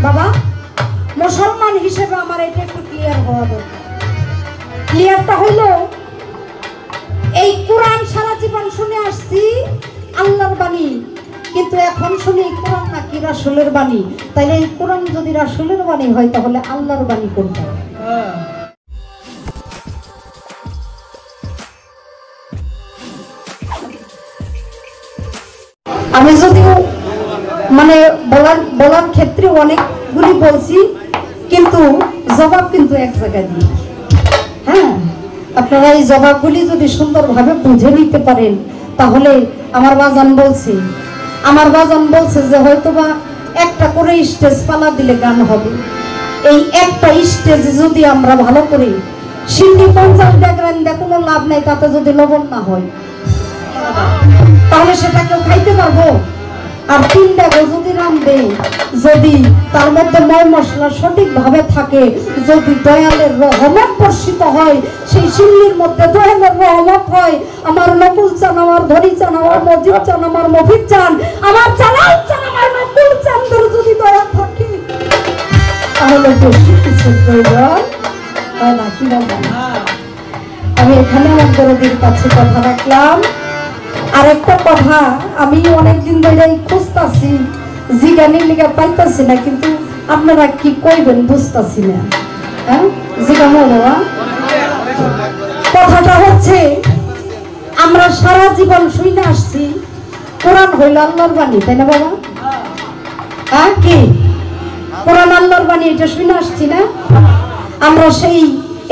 বাবা মুসলমান হিসেবে আমার এটা একটু ক্লিয়ার হওয়া দরকার। ক্লিয়ারটা হইলো এই কোরআন সারা জীবন শুনে আসছি আল্লাহর বাণী, কিন্তু এখন শুনি এই কোরআন নাকি রাসূলের বাণী। তাইলে এই কোরআন যদি রাসূলের বাণী হয় তাহলে আল্লাহর বাণী কোনটা? আমি যদিও মানে বলার ক্ষেত্রে অনেকগুলি বলছি, কিন্তু জবাব কিন্তু এক জায়গায় দিই। হ্যাঁ, আপনারা এই জবাবগুলি যদি সুন্দরভাবে বুঝে নিতে পারেন তাহলে আমার বাজান বলছে যে হয়তোবা একটা করে স্টেজ পালা দিলে গান হবে। এই একটা স্টেজ যদি আমরা ভালো করি, সিন্নি 50 দেখলেন কোনো লাভ নাই, তাতে যদি লবণ না হয় তাহলে সেটা কেউ খাইতে পারবো? আর 3 ডেগো যদি রান্ধে, যদি তার মধ্যে ময় মশলা সঠিকভাবে থাকে, যদি দয়ালের রহমত বর্ষিত হয়, সেই সিন্নির মধ্যে দয়ালের রহমত হয়, আমার নকুল চান, আমার ধরি চান, আমার মজিদ চান, আমার মফিদ চান, আমার চালাল চান, আমার নকুল চান, যদি দয়া থাকে তাহলে বেশি কিছু প্রয়োজন হয় না। কি বলবেন? আমি এখানে আমার দরদির কাছে কথা রাখলাম। আরেকটা কথা, আমি অনেকদিন ধরে খুঁজতাছি, জিগানির লিগা পাইতাছি না, কিন্তু আপনারা কি কইবেন বুঝতাছি না। হ্যাঁ, জিগানো বাবা, কথাটা হচ্ছে আমরা সারা জীবন শুনে আসছি কোরআন হইল আল্লাহর বাণী, তাই না বাবা? হ্যাঁ, কি কোরআন আল্লাহর বাণী, এটা শুনে আসছি না? আমরা সেই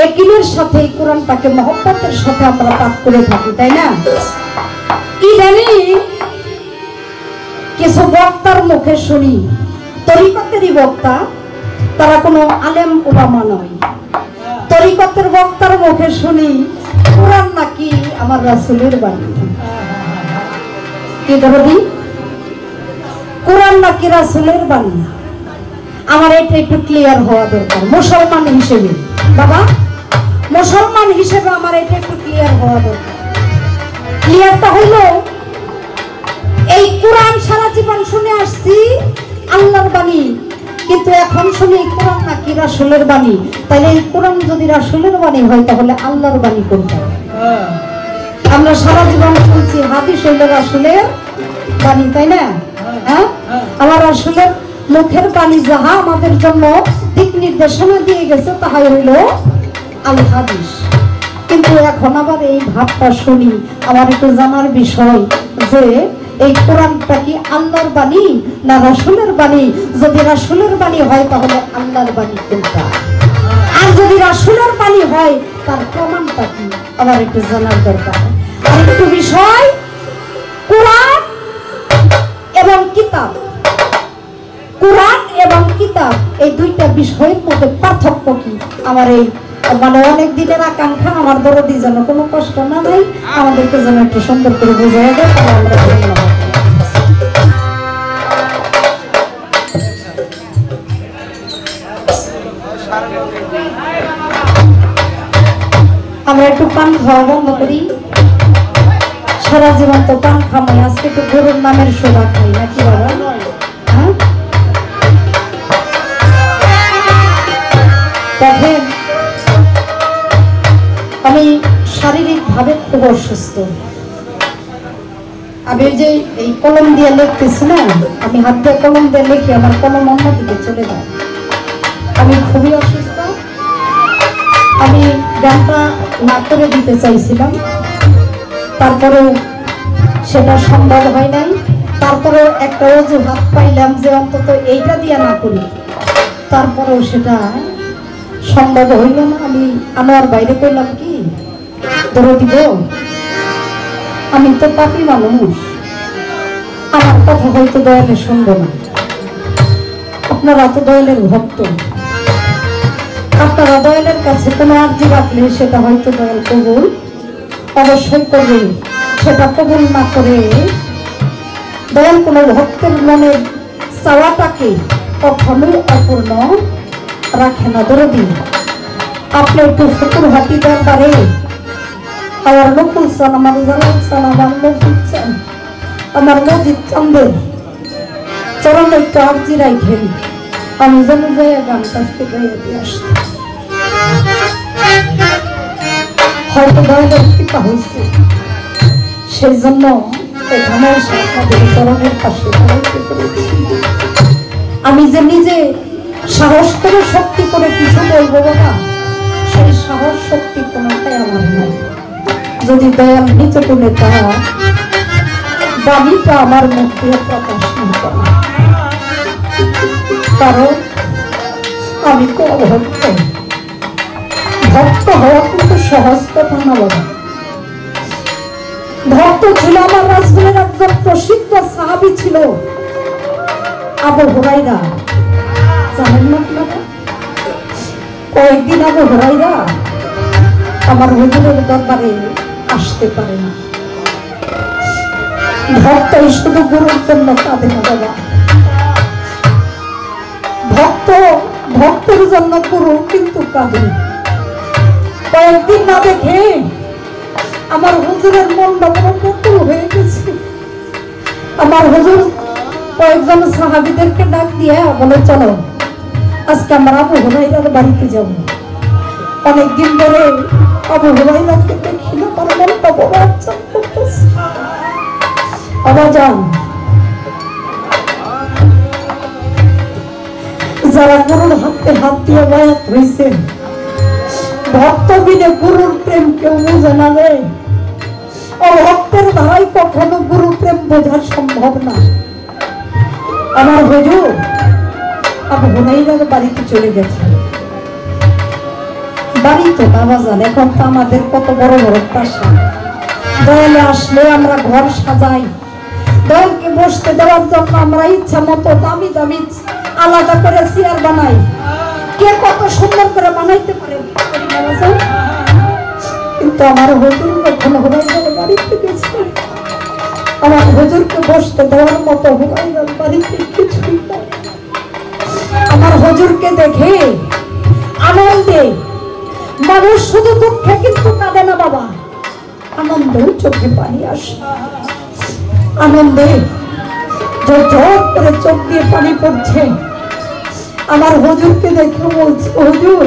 একিনের সাথে কোরআনটাকে মহব্বতের সাথে আমরা পাঠ করে থাকি, তাই না? কিছু বক্তার মুখে শুনি, তরিকতেরই বক্তা, তারা কোনো আলেম ওলামা নয়, তরিকতের বক্তার মুখে শুনি কোরআন নাকি আমার রাসূলের বাণী। কি ধরি, কোরআন নাকি রাসূলের বাণী? আমার এটা একটু ক্লিয়ার হওয়া দরকার মুসলমান হিসেবে। বাবা মুসলমান হিসেবে আমার এটা একটু ক্লিয়ার হওয়া দরকার। ক্লিয়ারটা হইলো এই কোরআন সারা জীবন শুনে আসছি আল্লাহর বাণী, কিন্তু এখন শুনি কোরআন নাকি রাসূলের বাণী। তাইলে এই কোরআন যদি রাসূলের বাণী হয় তাহলে আল্লাহর বাণী কোনটা? আমরা সারা জীবন শুনছি হাদিস হইল রাসূলের বাণী, তাই না? হ্যাঁ, আমার রাসূলের মুখের বাণী যাহা আমাদের জন্য দিক নির্দেশনা দিয়ে গেছে তাহাই হইল আল হাদিস। কিন্তু এখন আবার এই ভাবটা শুনি, আমার একটু জানার বিষয় যে এই কোরআনটা কি আল্লাহর বাণী না রাসূলের বাণী? যদি রাসূলের বাণী হয় তাহলে আল্লাহর বাণী কোনটা? আর যদি রাসূলের বাণী হয় তার প্রমাণটা কি আমার একটু জানার দরকার। আর একটু বিষয়, কোরআন এবং কিতাব, কোরআন এবং কিতাব এই দুইটা বিষয়ের মধ্যে পার্থক্য কি? আমার এই মানে অনেক দিনের আকাঙ্ক্ষা, আমার দরদি যেন কোনো কষ্ট না হয়, আমাদেরকে যেন একটু সুন্দর করে বোঝাই দেয়, আমরা একটু পান খাওয়া বন্ধ করি। সারা জীবন তো পান খামাই, আজকে একটু গরুর নামের সোনা খাই নাকি বাবা? হ্যাঁ, দেখেন আমি শারীরিকভাবে খুব অসুস্থ। আমি যে এই কলম দিয়ে লিখতেছি না, আমি হাত দিয়ে কলম দিয়ে লিখি, আমার কলম অন্যদিকে চলে যায়। আমি খুবই অসুস্থ। আমি গানটা না করে দিতে চাইছিলাম, তারপরেও সেটা সম্ভব হয় নাই। তারপরেও একটা অজুহাত পাইলাম যে অন্তত এইটা দিয়ে না করি, তারপরেও সেটা সম্ভব হইল না। আমি আমার বাইরে করলাম কি ধরে দিব, আমি তো পাপী মানুষ, আমার কথা হয়তো দয়ালে শুনবো না। আপনারা তো দয়ালের ভক্ত, আপনারা দয়ালের কাছে কোনো আর্জি রাখলে সেটা হয়তো দয়াল কবুল অবশ্যই করবে। সেটা কবুল না করে দয়াল কোনো ভক্তের মনের চাওয়াটাকে কখনোই অপূর্ণ রাখে না। দরদি আপনি একটু ফুকুর হাতি দরবারে আমার নকুল চান, আমার জালাল চান, আমার মজিদ চান, আমার মজিদ চান্দের চরণ একটু আর্জি রাখেন। আমি যেন যাই গান কাজকে গাইয়া দিয়ে আসতে, হয়তো দয়ালের কৃপা হয়েছে, সেই জন্য এখানে আপনাদের চরণের পাশে দাঁড়াইতে পেরেছি। আমি যে নিজে সাহস করে শক্তি করে কিছু বলবো বাবা, সেই সাহস শক্তি কোনোটাই আমার নাই। যদি দয়াল নিচে তুলে তারা বাণীটা আমার মুখ দিয়ে প্রকাশ না করে, কারণ আমি তো অভক্ত। ভক্ত হওয়া কিন্তু সহজ কথা না বাবা। ভক্ত ছিল আমার রাসূলের একজন প্রসিদ্ধ সাহাবী ছিল আবু হুরায়রা, জানেন না আপনারা? কয়েকদিন আবু হুরায়রা আমার হুজুরের দরবারে আসতে পারে না। ভক্ত শুধু গুরুর জন্য কাঁদে না বাবা, ভক্তের জন্য গুরু কিন্তু কাঁদে। কয়েকদিন না দেখে আমার হুজুরের মনটা বড় ব্যাকুল হয়ে গেছে। আমার হুজুর কয়েকজন সাহাবীদেরকে ডাক দিয়ে বলে, চলো আজকে আমরা আবু হুরায়রার বাড়িতে যাব। অনেকদিন ধরে আবু হুরায়রাকে দেখি না, আমার মনটা বড় আচ্ছাদ করতেছে। আবার যান, যারা গুরুর হাতে হাত দিয়ে বায়াত হয়েছে, ভক্ত বিনে গুরুর প্রেম কেউ বুঝে না রে। অভক্তের ধারায় কখনো গুরু প্রেম বোঝা সম্ভব না। আমার হুজুর আবু হুরায়রার বাড়িতে চলে গেছে। বাড়ি তো বাবা জান, এখন তো আমাদের কত বড় বড় প্রাসাদ। দয়ালে আসলে আমরা ঘর সাজাই, দয়ালকে বসতে দেওয়ার জন্য আমরা ইচ্ছা মতো দামি দামি আলাদা করে চেয়ার বানাই। কে কত সুন্দর করে বানাইতে পারে, কিন্তু আমার হুজুর যখন হুরায়রার বাড়িতে গেছে, আমার হুজুরকে বসতে দেওয়ার মতো হুরায়রার বাড়িতে কিছুই নাই। আমার হুজুরকে দেখে আনন্দে, মানুষ শুধু দুঃখে কিন্তু কাঁদে না বাবা, আনন্দেও চোখে পানি আসে। আনন্দে ঝরঝর করে চোখ দিয়ে পানি পড়ছে। আমার হুজুরকে দেখে বলছে, হুজুর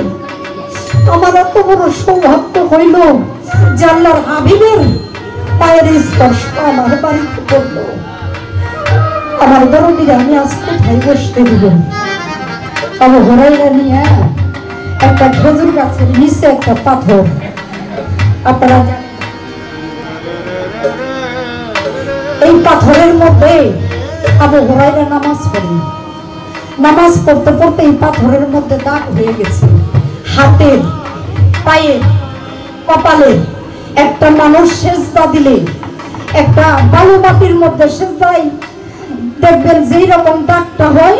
আমার এত বড় সৌভাগ্য হইল যে আল্লাহর হাবিবের পায়ের স্পর্শ আমার বাড়িতে পড়লো। আমার দরদিরে আমি আজ কোথায় বসতে দিব? আবু হুরায়রা নিয়ে একটা খেজুর গাছের নিচে একটা পাথর, আপনারা এই পাথরের মধ্যে আবু হুরায়রা নামাজ পড়ে। নামাজ পড়তে পড়তে এই পাথরের মধ্যে দাগ হয়ে গেছে। হাতের, পায়ের, কপালের। একটা মানুষ সেজদা দিলে, একটা বালু মাটির মধ্যে সেজদায় দেখবেন যেই রকম দাগটা হয়,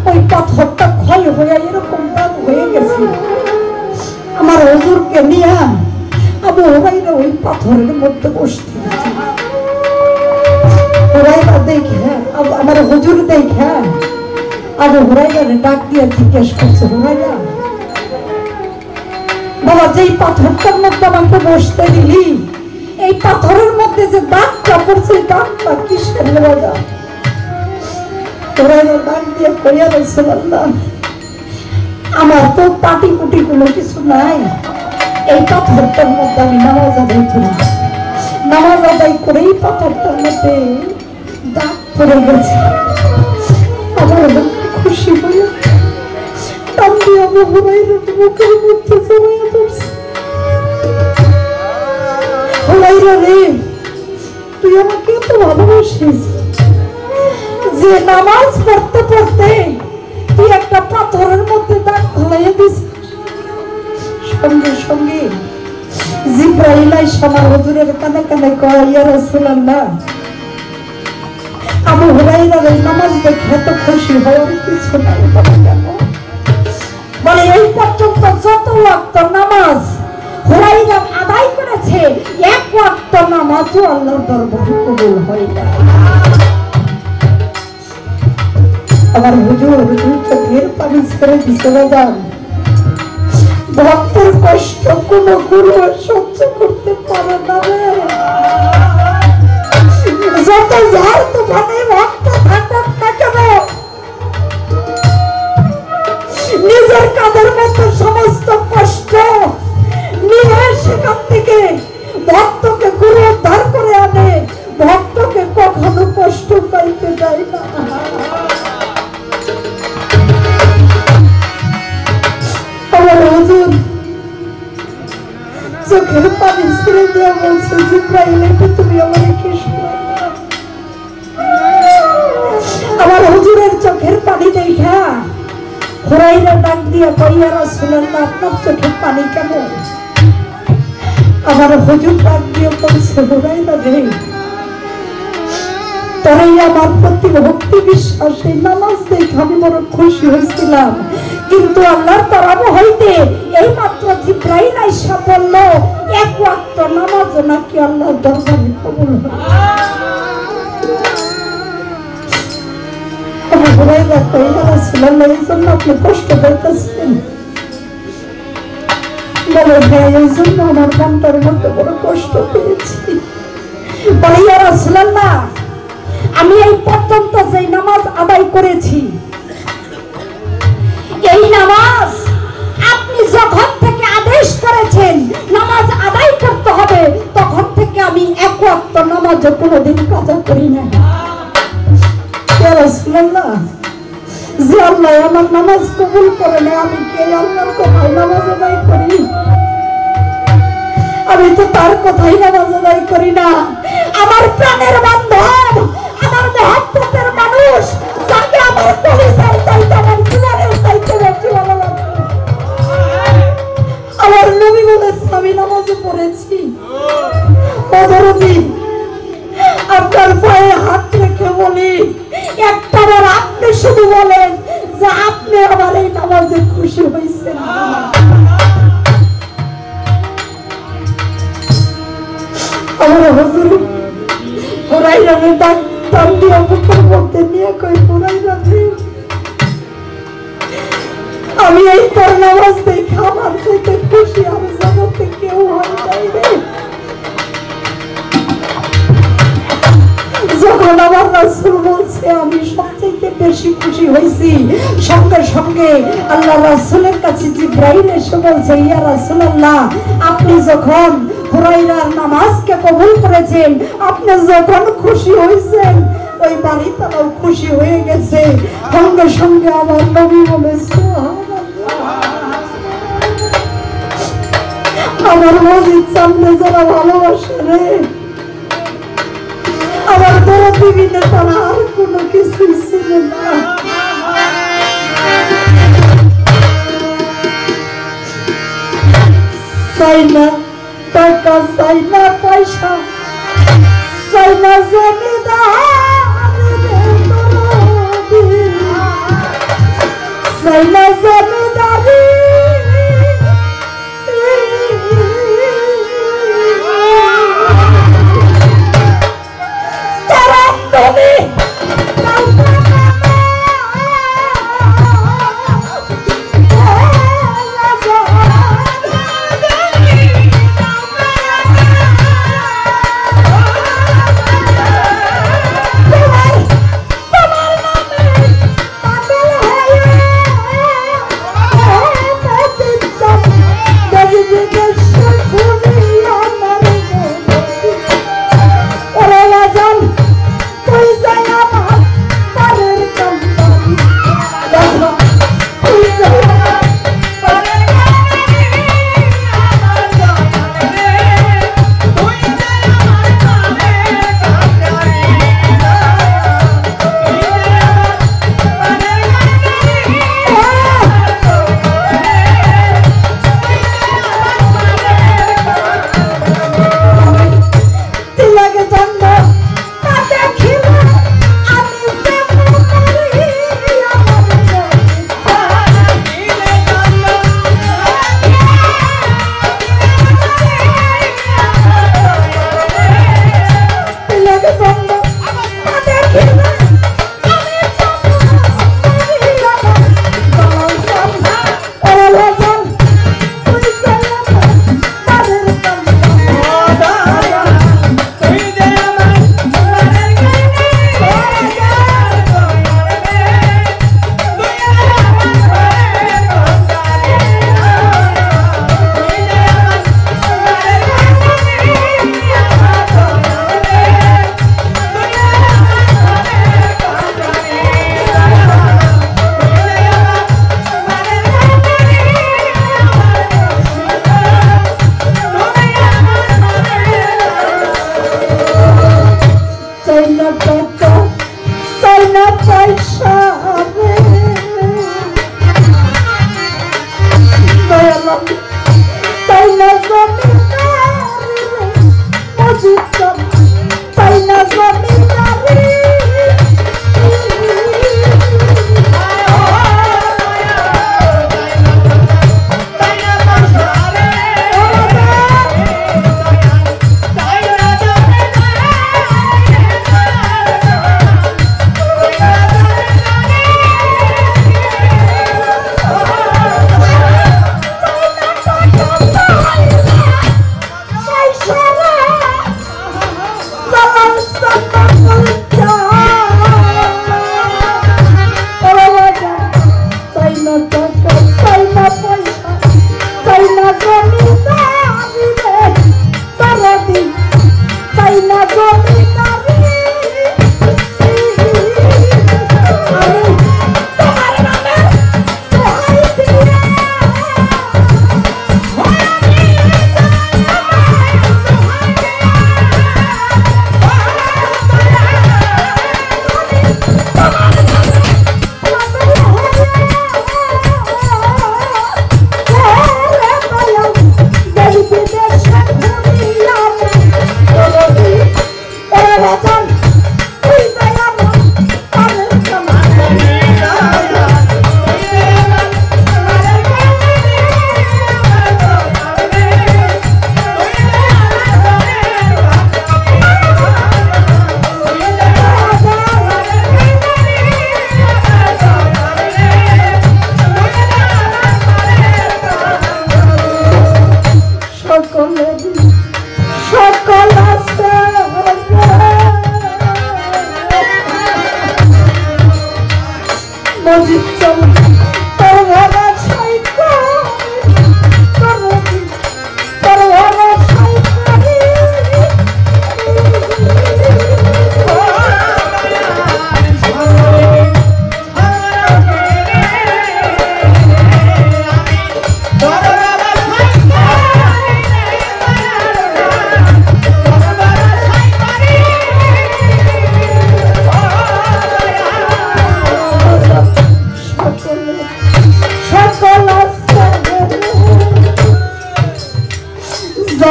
ওই পাথরটা ক্ষয় হয়ে এরকম দাগ হয়ে গেছে। আমার হুজুরকে নিয়ে আবু হুরায়রা ওই পাথরের মধ্যে বসতে গেছে। হুরায়রা দেখে, আমার হুজুর দেখে আবু হুরায়রারে ডাক দিয়ে জিজ্ঞেস করছে, হুরায়রা বাবা, যেই পাথরটার মধ্যে আমাকে বসতে দিলি, এই পাথরের মধ্যে যে দাগটা পড়ছে, দাগটা কিসের বাবা? হুরায়রা ডাক দিয়ে কইয়া, রাসূলুল্লাহ আমার তো পাটি পুটি কোনো কিছু নাই, এই পাথরটার মধ্যে আমি নামাজ আদায় করি, নামাজ আদায় করেই পাথরটার মধ্যে দাগ পড়ে গেছে। আমার খুশি হয়ে টান দিয়ে আবু হুরায়রার মুখের মধ্যে জড়াইয়া ধরছে। হুরায়রা রে, তুই আমাকে এত ভালোবাসিস যে নামাজ পড়তে পড়তে তুই একটা পাথরের মধ্যে দাগ ফেলাইয়া দিছিস। সঙ্গে সঙ্গে জিবরাইল আইসা আমার হুজুরের কানে কানে কয়, ইয়া রাসূলুল্লাহ, আবু হুরায়রার এই নামাজ দেখে এত খুশি হওয়ার কিছু নাই। বলে এই পর্যন্ত যত ওয়াক্ত নামাজ হুরায়রা আদায় করেছে, এক ওয়াক্ত নামাজও আল্লাহর দরবারে কবুল হয় না। আমার হুজুর চোখের পানি ছেড়ে দিতে যান। ভক্তের কষ্ট কোন গুরু সহ্য করতে পারে না রে। যত যার তুফানে ভক্ত থাকুক না কেন, নিজের কাঁধের মধ্যে সমস্ত কষ্ট নিয়ে সেখান থেকে ভক্তকে গুরু উদ্ধার করে আনে, ভক্তকে কখনো কষ্ট পাইতে দেয় না। আমার হুজুর চোখের পানি ছেড়ে দেওয়া বলছে, জিব্রাইল এটা তুমি আমাকে শোনাও। আমার হুজুরের চোখের পানি দেখা হুরাইরা ডাক দিয়া কই, ইয়া রাসূলুল্লাহ আপনার চোখের পানি কেমন? আমার হুজুর ডাক দিয়ে বলছে, হুরাইরা রে, তোরে আমার প্রতি ভক্তি বিশ্বাস এই নামাজ দেখে আমি বড় খুশি হয়েছিলাম, কিন্তু আল্লাহর তরফ হইতে এই মাত্র জিব্রাইল আইসা বলল এক ওয়াক্ত নামাজ নাকি আল্লাহর দরবারে কবুল হয়। আমি হুরাইরা কই, ইয়া রাসূলুল্লাহ এই জন্য আপনি কষ্ট পাইতেছেন? বলে হ্যাঁ, এই জন্য আমার মনটার মধ্যে বড় কষ্ট পেয়েছি। বলে ইয়া রাসূলুল্লাহ আমি এই পর্যন্ত যে নামাজ আদায় করেছি, এই নামাজ আপনি যখন থেকে আদেশ করেছেন নামাজ আদায় করতে হবে, তখন থেকে আমি এক ওয়াক্ত নামাজ কোনোদিন কাজা করি না। ইয়া রাসূলুল্লাহ, যে আল্লাহ আমার নামাজ কবুল করে না, আমি কে আল্লাহর কথায় নামাজ আদায় করি? আমি তো তার কথাই নামাজ আদায় করি না। আমার প্রাণের বান্ধব, আমার মহব্বতের মানুষ, যাকে আমার কলিজার চাইতে আমার জীবনের চাইতে বেশি ভালোবাসি, আমার নবী বলেছে আমি নামাজে পড়েছি। আপনার পায়ে হাত রেখে বলি, একটাবার আপনি শুধু বলেন যে আপনি আমার এই নামাজে খুশি হয়েছেন। আমার হুজুর হুরাইরা ডাক টান দিয়ে বুকের মধ্যে নিয়ে কই, হুরাইরা আমি এই তোর নামাজ দেখে আমার চাইতে খুশি আর জগতে কেউ হয় নাই রে। যখন আমার রাসূল বলছে আমি সবচেয়ে বেশি খুশি হয়েছি, সঙ্গে সঙ্গে আল্লাহ রাসূলের কাছে জিব্রাইল এসে বলছে, ইয়া রাসূলুল্লাহ আপনি যখন হুরাইরার নামাজকে কবুল করেছেন, আপনি যখন খুশি হয়েছেন ওই বাড়ি তারাও খুশি হয়ে গেছে। সঙ্গে সঙ্গে আমার নবী বলে, আমার মসজিদ সামনে যারা ভালোবাসে রে, আমার দরদি বিনে তারা আর কোনো কিছুই ছিল না। চাই না টাকা, চাই না পয়সা, চাই না জমিদারি, চাই না জমিদারি,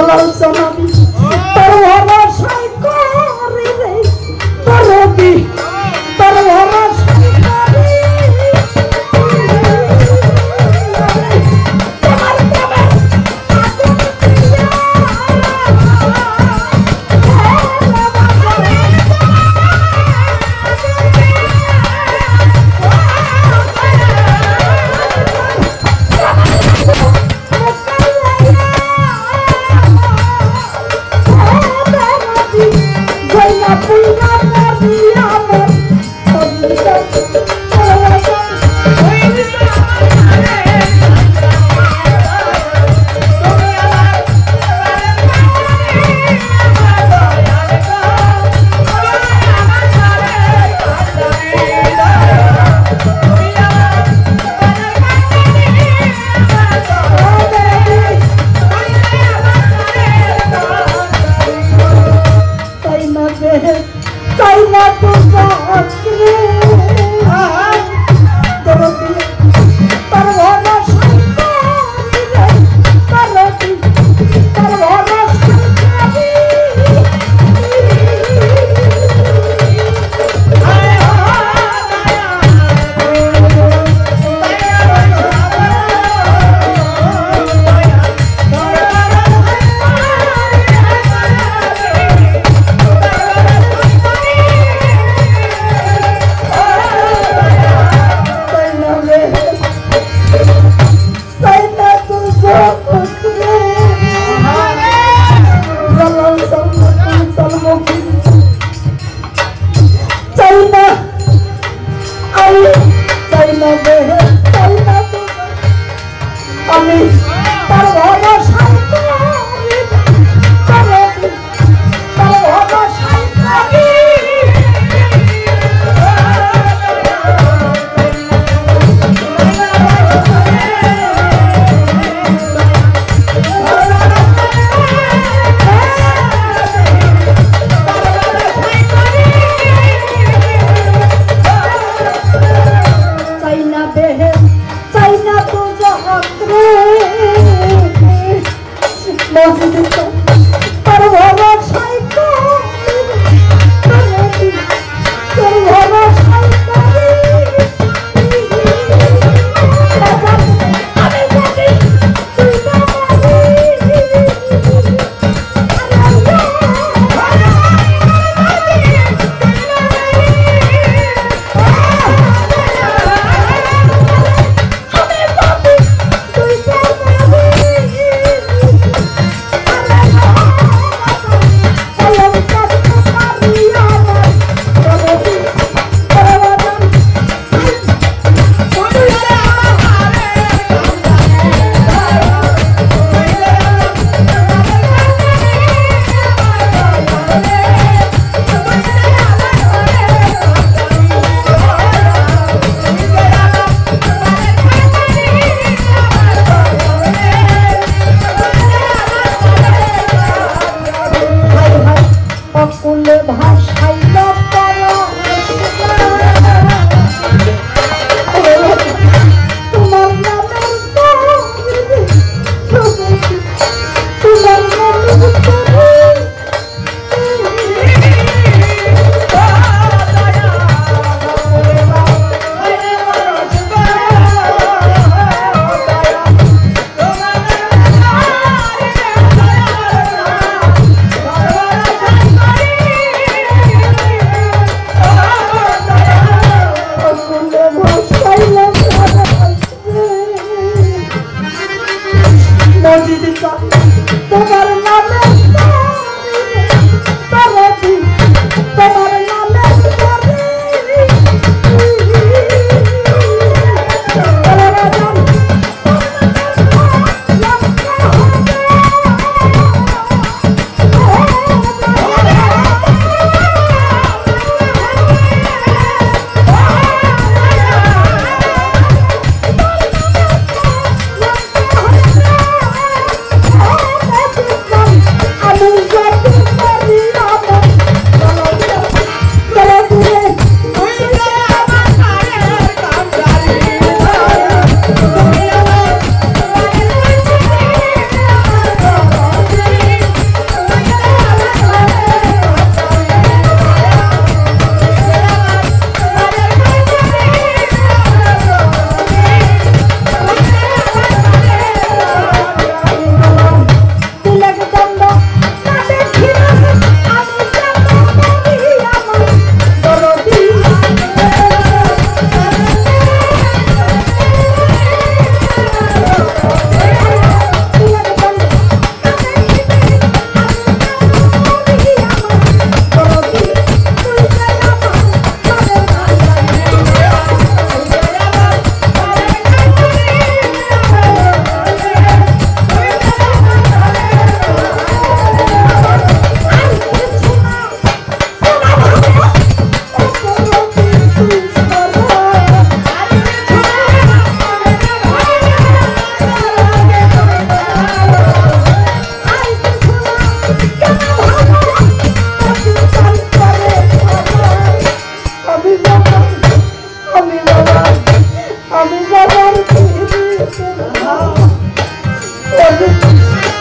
জালাল জানাবি তোর ভরসায় করি রে দরদি তোর ভরসায় করি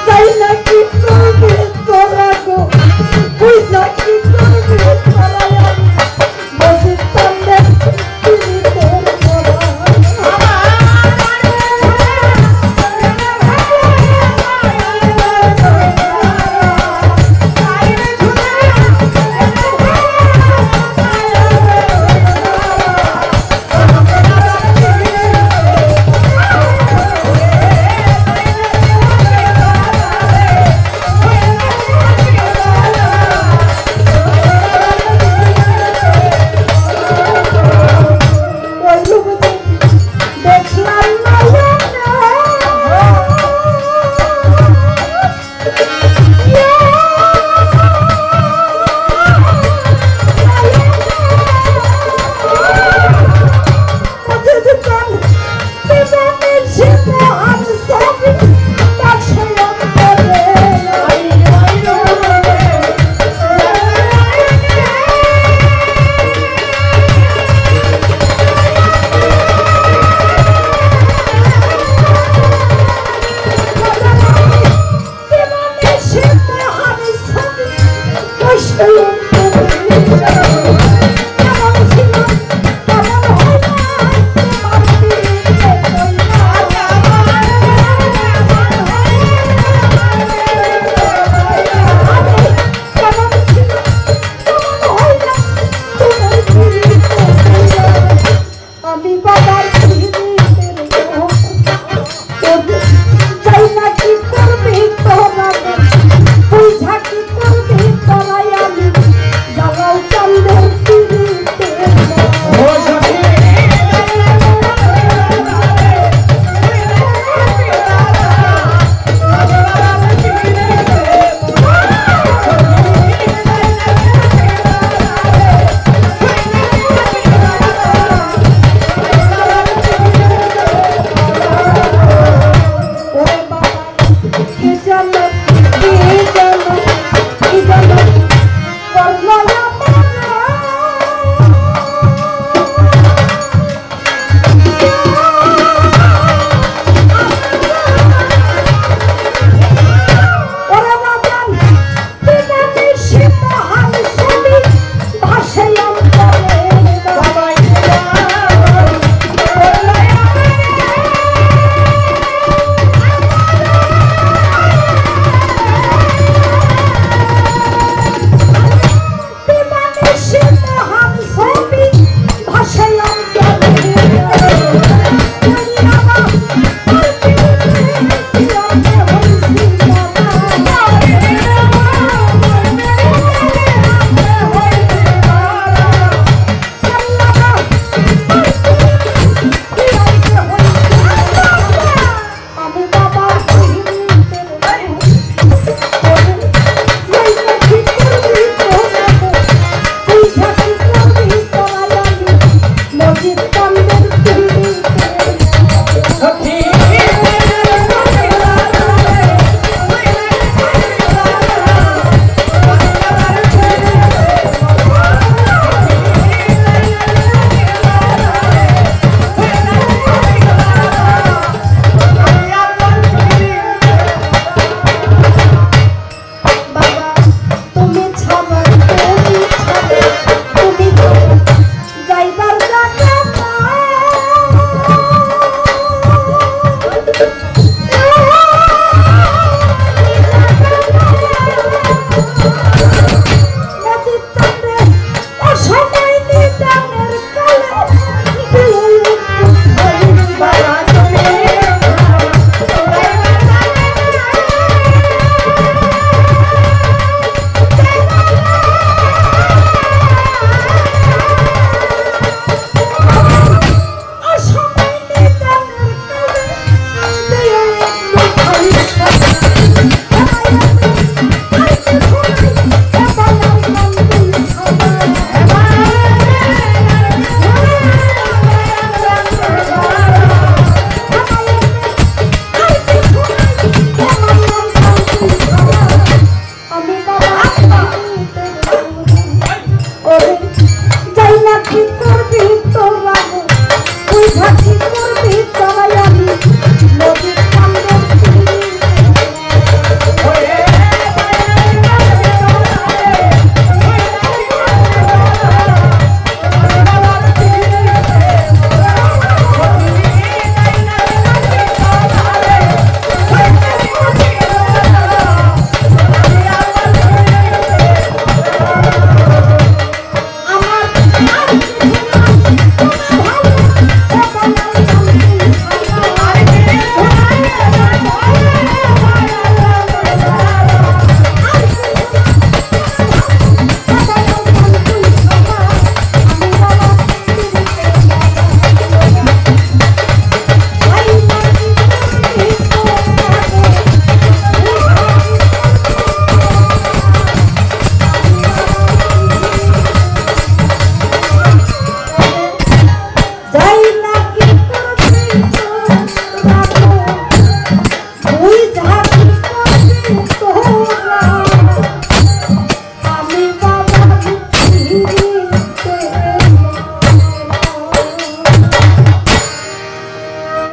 তাই না